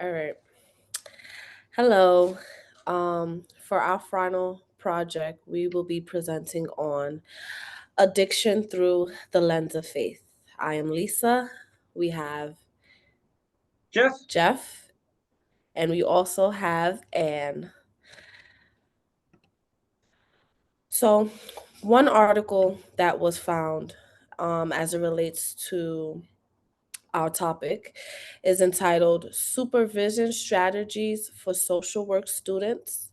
All right. Hello. For our final project, we will be presenting on addiction through the lens of faith. I am Lisa. We have Jeff? Jeff, and we also have Anne. So, one article that was found as it relates to our topic is entitled Supervision Strategies for Social Work Students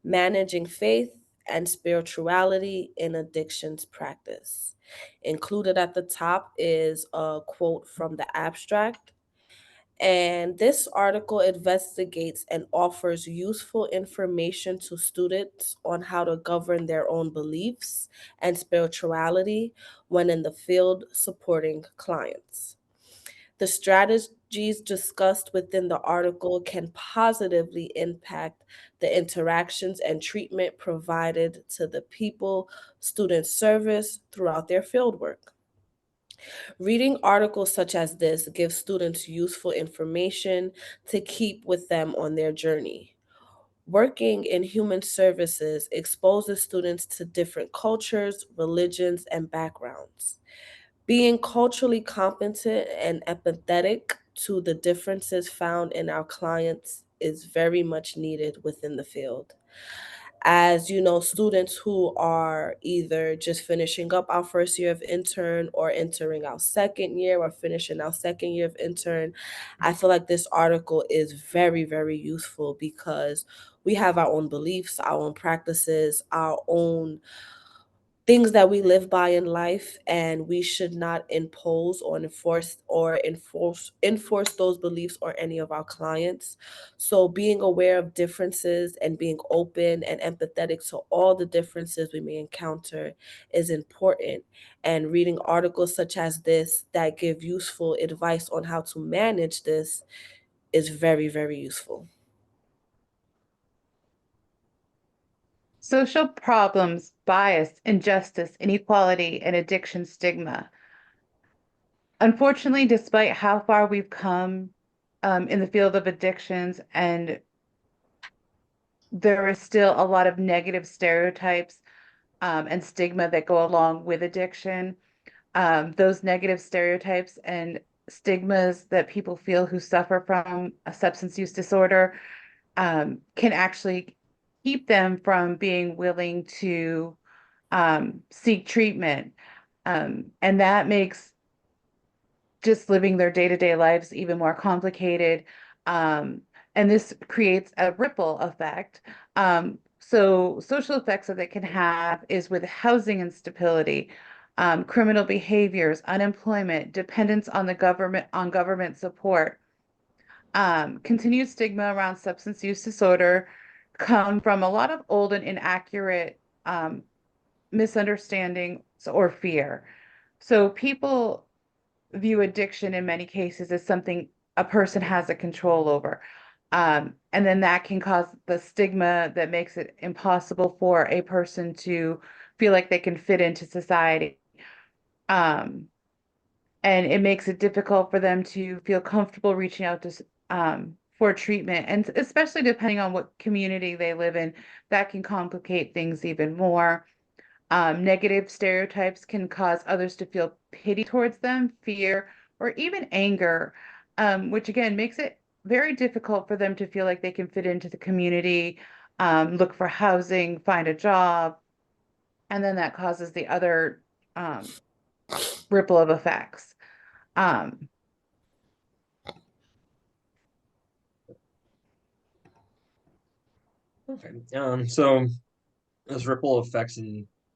Managing Faith and Spirituality in Addictions Practice. Included at the top is a quote from the abstract. And this article investigates and offers useful information to students on how to govern their own beliefs and spirituality when in the field supporting clients. The strategies discussed within the article can positively impact the interactions and treatment provided to the people students service throughout their fieldwork. Reading articles such as this gives students useful information to keep with them on their journey. Working in human services exposes students to different cultures, religions, and backgrounds. Being culturally competent and empathetic to the differences found in our clients is very much needed within the field. As you know, students who are either just finishing up our first year of intern or entering our second year or finishing our second year of intern, I feel like this article is very, very useful because we have our own beliefs, our own practices, our own things that we live by in life, and we should not impose or enforce those beliefs or any of our clients. So being aware of differences and being open and empathetic to all the differences we may encounter is important, and reading articles such as this that give useful advice on how to manage this is very, very useful. Social problems, bias, injustice, inequality, and addiction stigma. Unfortunately, despite how far we've come in the field of addictions, and there is still a lot of negative stereotypes and stigma that go along with addiction. Those negative stereotypes and stigmas that people feel who suffer from a substance use disorder can actually keep them from being willing to seek treatment. And that makes just living their day-to-day lives even more complicated. Um, and this creates a ripple effect. So social effects that it can have is with housing instability, criminal behaviors, unemployment, dependence on the government support. Continued stigma around substance use disorder come from a lot of old and inaccurate misunderstandings or fear. So people view addiction in many cases as something a person has a control over. And then that can cause the stigma that makes it impossible for a person to feel like they can fit into society. Um, and it makes it difficult for them to feel comfortable reaching out to for treatment, and especially depending on what community they live in, that can complicate things even more. Negative stereotypes can cause others to feel pity towards them, fear, or even anger, which again makes it very difficult for them to feel like they can fit into the community, look for housing, find a job, and then that causes the other um, ripple of effects. Um, Okay. So those ripple effects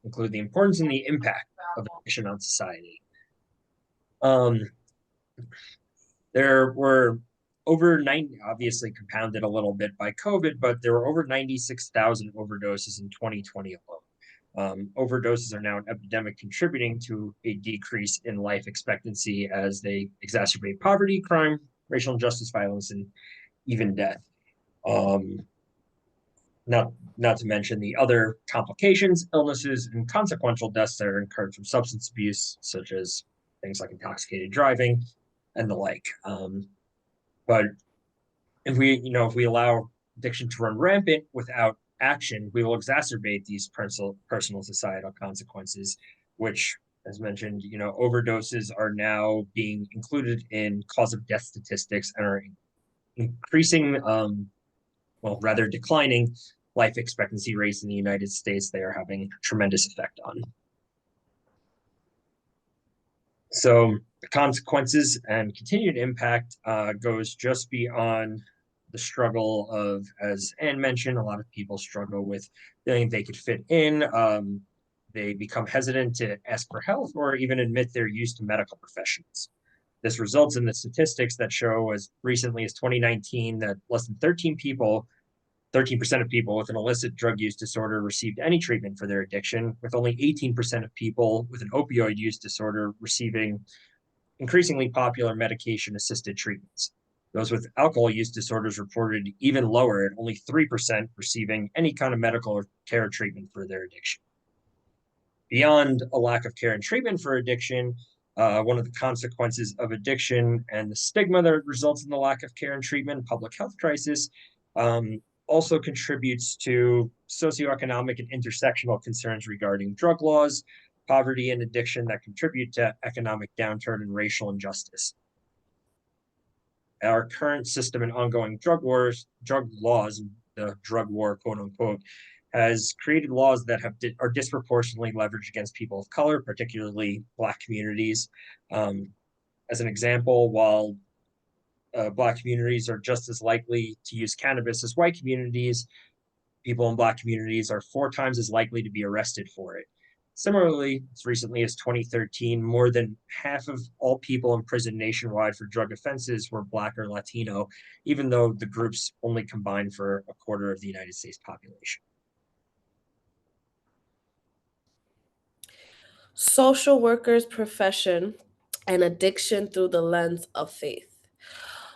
include the importance and the impact of addiction on society. Um, there were over 90, obviously compounded a little bit by COVID, but there were over 96,000 overdoses in 2020 alone. Overdoses are now an epidemic, contributing to a decrease in life expectancy as they exacerbate poverty, crime, racial injustice, violence, and even death. Um, not to mention the other complications, illnesses, and consequential deaths that are incurred from substance abuse, such as things like intoxicated driving and the like. But if we allow addiction to run rampant without action, we will exacerbate these personal societal consequences, which, as mentioned, overdoses are now being included in cause of death statistics and are increasing, well, rather declining life expectancy rates in the United States. They are having a tremendous effect on. So the consequences and continued impact goes just beyond the struggle of, as Anne mentioned, a lot of people struggle with feeling they could fit in. They become hesitant to ask for help or even admit their use to medical professionals. This results in the statistics that show as recently as 2019 that less than 13% of people with an illicit drug use disorder received any treatment for their addiction, with only 18% of people with an opioid use disorder receiving increasingly popular medication-assisted treatments. Those with alcohol use disorders reported even lower at only 3% receiving any kind of medical care treatment for their addiction. Beyond a lack of care and treatment for addiction, one of the consequences of addiction and the stigma that results in the lack of care and treatment, public health crisis, also contributes to socioeconomic and intersectional concerns regarding drug laws, poverty, and addiction that contribute to economic downturn and racial injustice. Our current system and ongoing drug laws, the drug war, quote unquote, has created laws that are disproportionately leveraged against people of color, particularly Black communities. As an example, while Black communities are just as likely to use cannabis as white communities, people in Black communities are 4 times as likely to be arrested for it. Similarly, as recently as 2013, more than half of all people in prison nationwide for drug offenses were Black or Latino, even though the groups only combined for a quarter of the United States population. Social workers' profession and addiction through the lens of faith.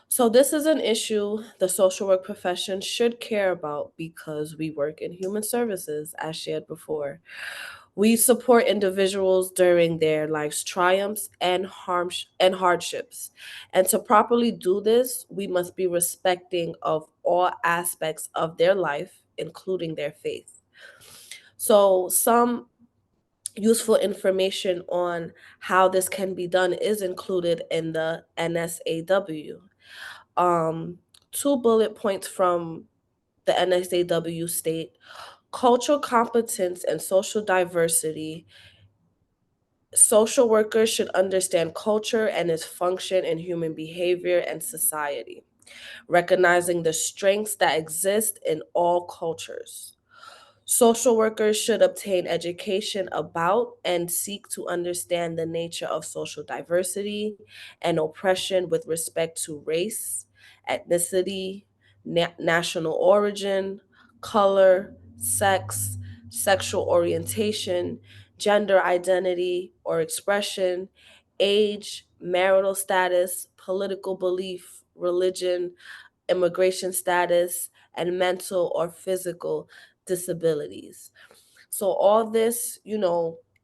So, this is an issue the social work profession should care about because we work in human services, as shared before. We support individuals during their life's triumphs and hardships. And to properly do this, we must be respecting of all aspects of their life, including their faith. So, some useful information on how this can be done is included in the NSAW. Um, 2 bullet points from the NSAW state: cultural competence and social diversity. Social workers should understand culture and its function in human behavior and society, recognizing the strengths that exist in all cultures. Social workers should obtain education about and seek to understand the nature of social diversity and oppression with respect to race, ethnicity, national origin, color, sex, sexual orientation, gender identity or expression, age, marital status, political belief, religion, immigration status, and mental or physical disabilities. So all this,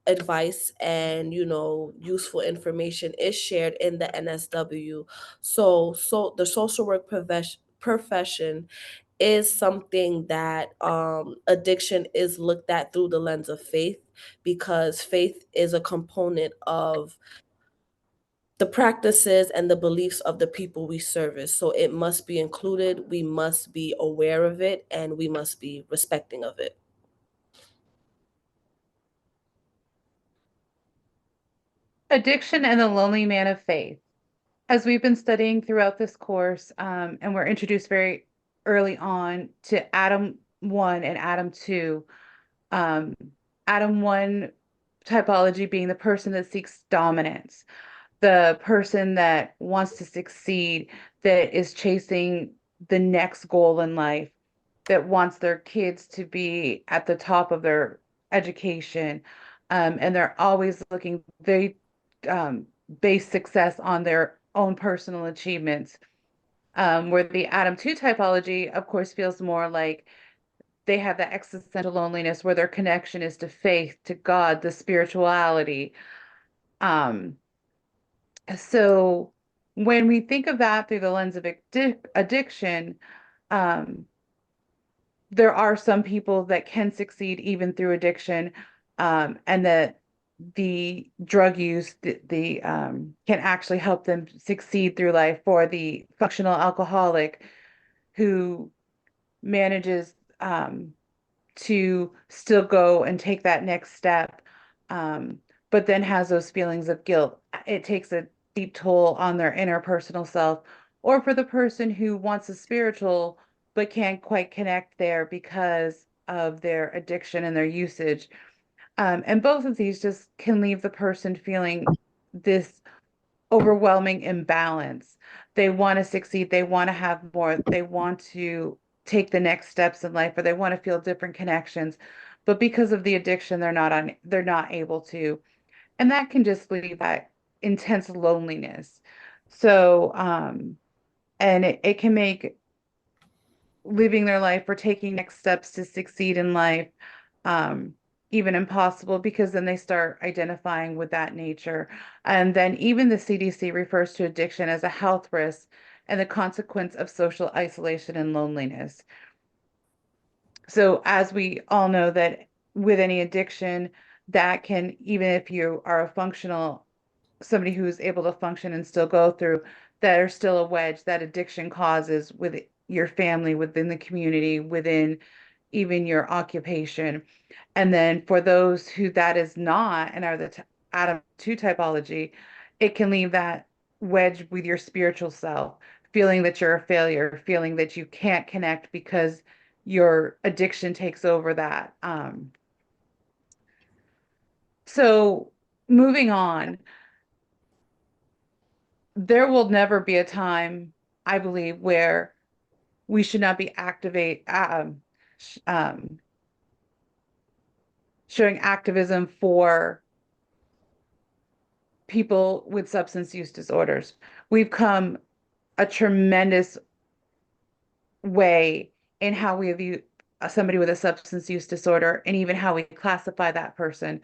advice and useful information is shared in the NSW. So the social work profession is something that addiction is looked at through the lens of faith, because faith is a component of the practices and the beliefs of the people we service. So it must be included, we must be aware of it, and we must be respecting of it. Addiction and the Lonely Man of Faith. As we've been studying throughout this course, and we're introduced very early on to Adam 1 and Adam 2. Adam 1 typology being the person that seeks dominance, the person that wants to succeed, that is chasing the next goal in life, that wants their kids to be at the top of their education, and they're always looking very base success on their own personal achievements. Where the Adam 2 typology, of course, feels more like they have that existential loneliness where their connection is to faith, to God, the spirituality. So when we think of that through the lens of addiction, um, there are some people that can succeed even through addiction, and that the drug use can actually help them succeed through life. For the functional alcoholic who manages to still go and take that next step, um, but then has those feelings of guilt, it takes a deep toll on their interpersonal self. Or for the person who wants a spiritual but can't quite connect there because of their addiction and their usage. And both of these just can leave the person feeling this overwhelming imbalance. They want to succeed, they want to have more, they want to take the next steps in life, or they want to feel different connections. But because of the addiction, they're not able to. And that can just leave that intense loneliness. So, and it can make living their life or taking next steps to succeed in life um, even impossible, because then they start identifying with that nature. And then even the CDC refers to addiction as a health risk and the consequence of social isolation and loneliness. So as we all know that with any addiction, that can, even if you are a functional, somebody who is able to function and still go through, there's still a wedge that addiction causes with your family, within the community, within even your occupation. And then for those who that is not and are the Adam 2 typology, it can leave that wedge with your spiritual self, feeling that you're a failure, feeling that you can't connect because your addiction takes over that. So moving on, there will never be a time, I believe, where we should not be showing activism for people with substance use disorders. We've come a tremendous way in how we view somebody with a substance use disorder, and even how we classify that person,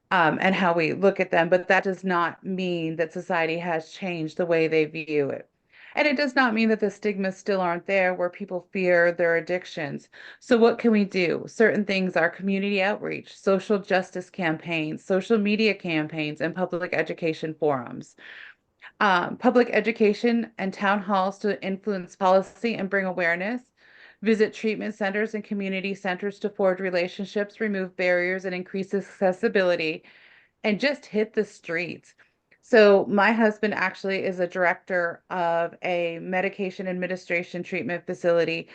and how we look at them. But that does not mean that society has changed the way they view it. And it does not mean that the stigmas still aren't there, where people fear their addictions. So what can we do? Certain things are community outreach, social justice campaigns, social media campaigns, and public education forums. Public education and town halls to influence policy and bring awareness. Visit treatment centers and community centers to forge relationships, remove barriers, and increase accessibility. And just hit the streets. So my husband actually is a director of a medication administration treatment facility.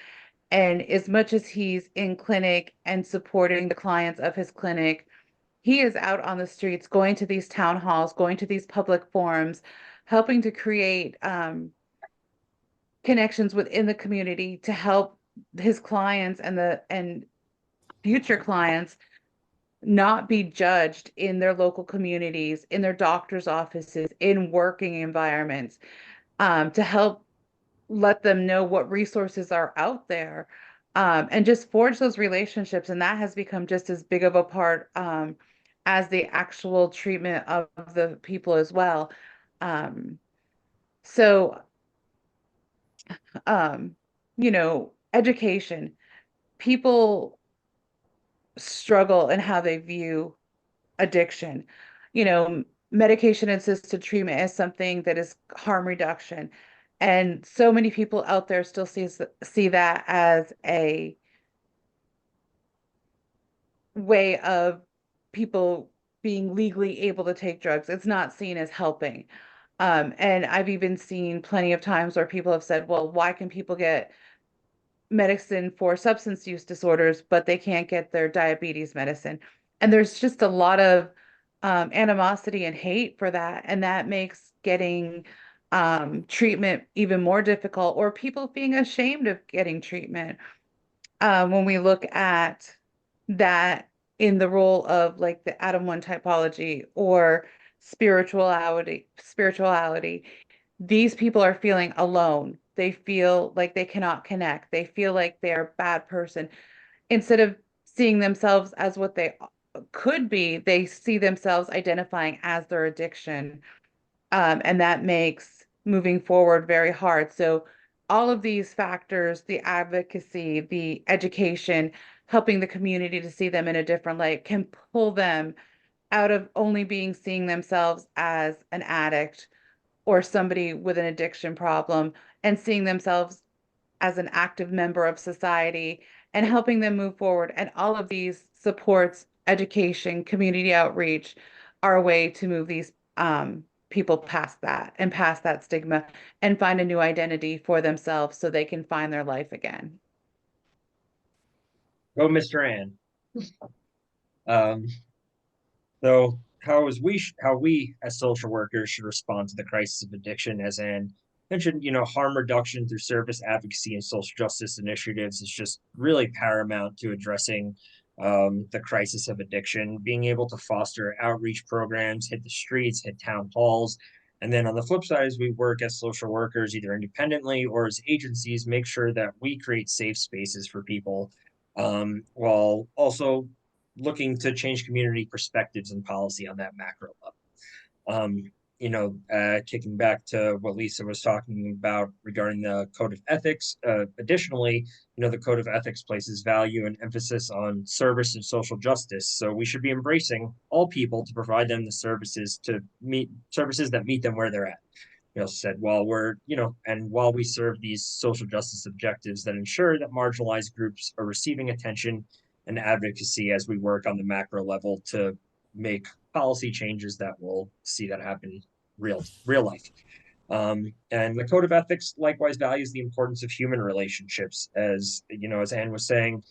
And as much as he's in clinic and supporting the clients of his clinic, he is out on the streets, going to these town halls, going to these public forums, helping to create connections within the community to help his clients and future clients not be judged in their local communities, in their doctor's offices, in working environments, to help let them know what resources are out there, and just forge those relationships. And that has become just as big of a part as the actual treatment of the people as well. Um, so, um, education, people struggle in how they view addiction. Medication assisted treatment is something that is harm reduction. And so many people out there still see that as a way of people being legally able to take drugs. It's not seen as helping. And I've even seen plenty of times where people have said, well, why can people get medicine for substance use disorders, but they can't get their diabetes medicine? And there's just a lot of animosity and hate for that. And that makes getting treatment even more difficult, or people being ashamed of getting treatment. When we look at that in the role of like the Adam 1 typology or spirituality, these people are feeling alone. They feel like they cannot connect. They feel like they're a bad person. Instead of seeing themselves as what they could be, they see themselves identifying as their addiction. And that makes moving forward very hard. So all of these factors, the advocacy, the education, helping the community to see them in a different light, can pull them out of only seeing themselves as an addict or somebody with an addiction problem, and seeing themselves as an active member of society, and helping them move forward. And all of these supports, education, community outreach, are a way to move these people past that and past that stigma, and find a new identity for themselves so they can find their life again. Go, Mr. Ann. Um, so how we as social workers should respond to the crisis of addiction, as Ann mentioned, harm reduction through service advocacy and social justice initiatives is just really paramount to addressing the crisis of addiction. Being able to foster outreach programs, hit the streets, hit town halls. And then on the flip side, as we work as social workers, either independently or as agencies, make sure that we create safe spaces for people, while also looking to change community perspectives and policy on that macro level. Kicking back to what Lisa was talking about regarding the code of ethics. Additionally, the code of ethics places value and emphasis on service and social justice. So we should be embracing all people to provide them the services that meet them where they're at. We also said while we serve these social justice objectives that ensure that marginalized groups are receiving attention and advocacy as we work on the macro level to make policy changes that will see that happen real life. And the code of ethics likewise values the importance of human relationships, as Anne was saying,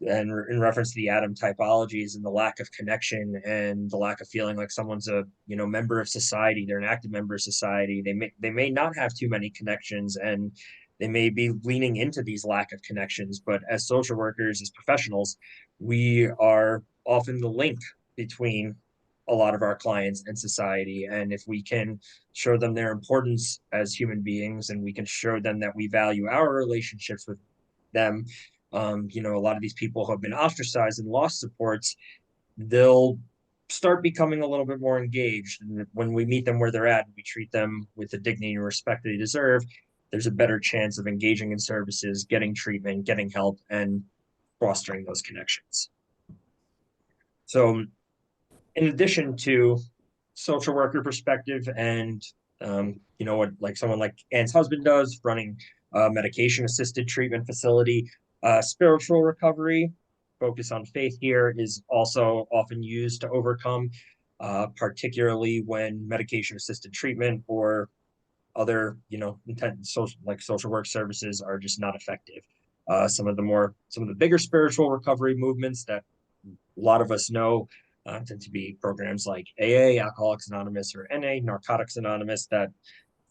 and in reference to the Adam typologies and the lack of connection and the lack of feeling like someone's a member of society. They're an active member of society. They may not have too many connections, and they may be leaning into these lack of connections. But as social workers, as professionals, we are often the link between a lot of our clients and society. And if we can show them their importance as human beings, and we can show them that we value our relationships with them, a lot of these people who have been ostracized and lost supports, they'll start becoming a little bit more engaged. And when we meet them where they're at, we treat them with the dignity and respect they deserve, there's a better chance of engaging in services, getting treatment, getting help, and fostering those connections. So in addition to social worker perspective and what like someone like Anne's husband does, running a medication assisted treatment facility, spiritual recovery, focus on faith here, is also often used to overcome, particularly when medication assisted treatment or other social work services are just not effective. Some of the bigger spiritual recovery movements that a lot of us know tend to be programs like AA, Alcoholics Anonymous, or NA, Narcotics Anonymous, that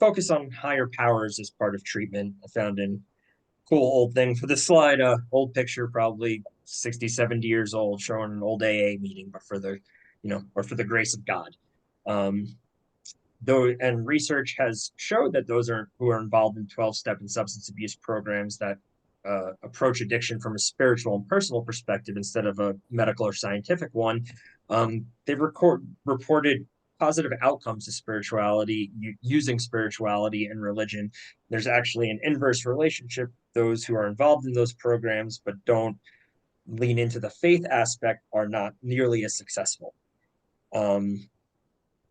focus on higher powers as part of treatment. I found in cool old thing for this slide, old picture, probably 60, 70 years old, showing an old AA meeting, but for the, or for the grace of God. And research has showed that those who are involved in 12-step and substance abuse programs that approach addiction from a spiritual and personal perspective instead of a medical or scientific one, they've reported positive outcomes to spirituality, using spirituality and religion. There's actually an inverse relationship. Those who are involved in those programs but don't lean into the faith aspect are not nearly as successful.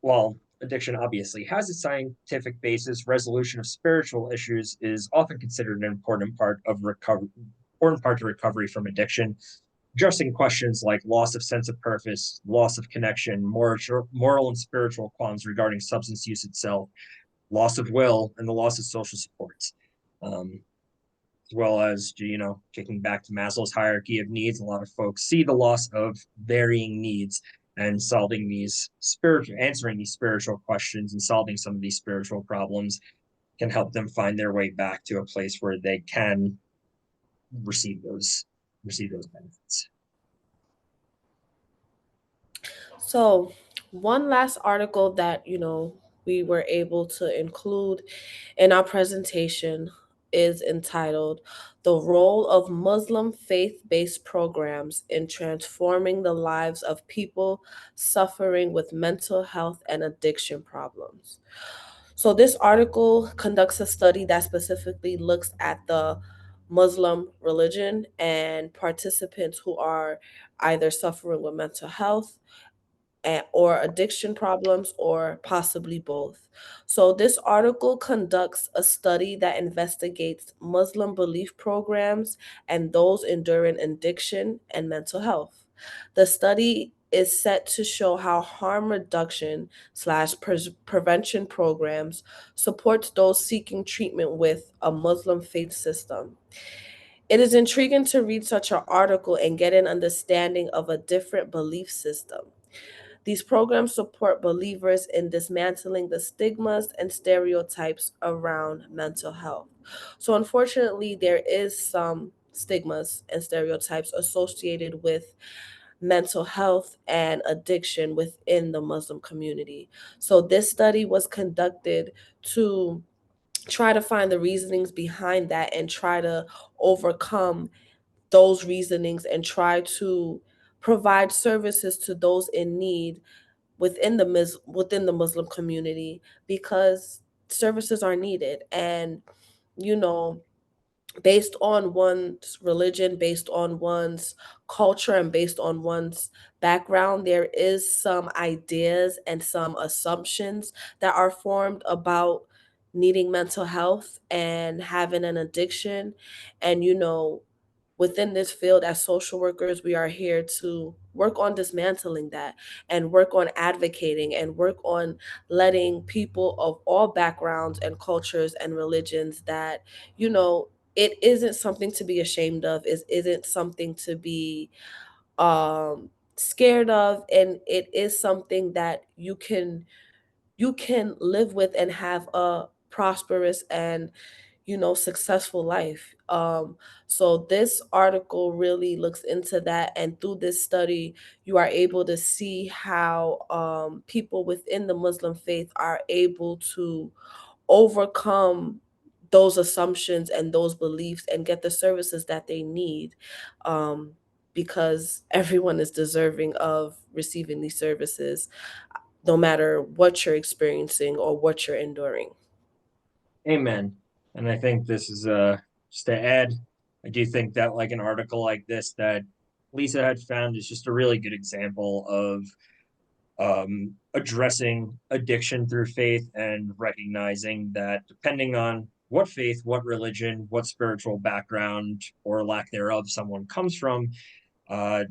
While addiction obviously has a scientific basis, resolution of spiritual issues is often considered an important part to recovery from addiction. Addressing questions like loss of sense of purpose, loss of connection, moral and spiritual qualms regarding substance use itself, loss of will, and the loss of social supports. As well as, kicking back to Maslow's hierarchy of needs, a lot of folks see the loss of varying needs, and answering these spiritual questions and solving some of these spiritual problems can help them find their way back to a place where they can receive those benefits. So one last article that, we were able to include in our presentation is entitled "The Role of Muslim Faith-Based Programs in Transforming the Lives of People Suffering with Mental Health and Addiction Problems." So this article conducts a study that specifically looks at the Muslim religion and participants who are either suffering with mental health or addiction problems or possibly both. So, this article conducts a study that investigates Muslim belief programs and those enduring addiction and mental health. The study is set to show how harm reduction slash prevention programs supports those seeking treatment with a Muslim faith system. It is intriguing to read such an article and get an understanding of a different belief system. These programs support believers in dismantling the stigmas and stereotypes around mental health. So, unfortunately, there is some stigmas and stereotypes associated with mental health and addiction within the Muslim community. So, this study was conducted to try to find the reasonings behind that and try to overcome those reasonings and try to provide services to those in need within the Muslim community because services are needed. And you know, based on one's religion, based on one's culture, and based on one's background, there is some ideas and some assumptions that are formed about needing mental health and having an addiction. And within this field as social workers, we are here to work on dismantling that and work on advocating and work on letting people of all backgrounds and cultures and religions that, you know, it isn't something to be ashamed of, it isn't something to be scared of, and it is something that you can live with and have a prosperous and successful life. So this article really looks into that, and through this study, you are able to see how people within the Muslim faith are able to overcome those assumptions and those beliefs and get the services that they need, um, because everyone is deserving of receiving these services, no matter what you're experiencing or what you're enduring. Amen. And I think this is just to add, I do think that like an article like this that Lisa had found is just a really good example of addressing addiction through faith and recognizing that depending on what faith, what religion, what spiritual background or lack thereof someone comes from, uh,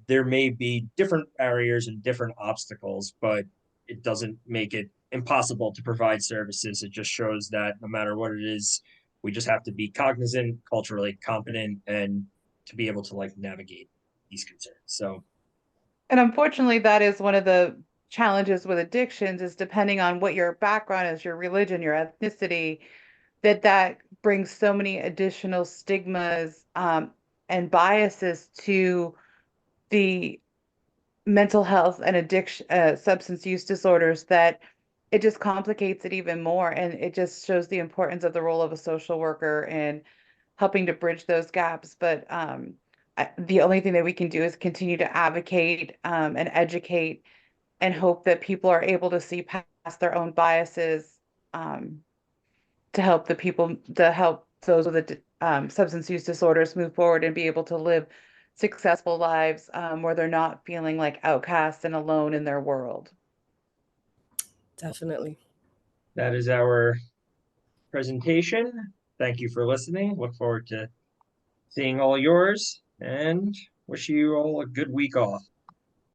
there may be different barriers and different obstacles, but it doesn't make it impossible to provide services. It just shows that no matter what it is, we just have to be cognizant, culturally competent, and to be able to like navigate these concerns. So, And unfortunately, that is one of the challenges with addictions is depending on what your background is, your religion, your ethnicity, that brings so many additional stigmas and biases to the mental health and addiction, substance use disorders that it just complicates it even more. And it just shows the importance of the role of a social worker and helping to bridge those gaps. But the only thing that we can do is continue to advocate and educate and hope that people are able to see past their own biases um, to help those with substance use disorders move forward and be able to live successful lives where they're not feeling like outcasts and alone in their world. Definitely. that is our presentation. Thank you for listening. Look forward to seeing all yours and wish you all a good week off.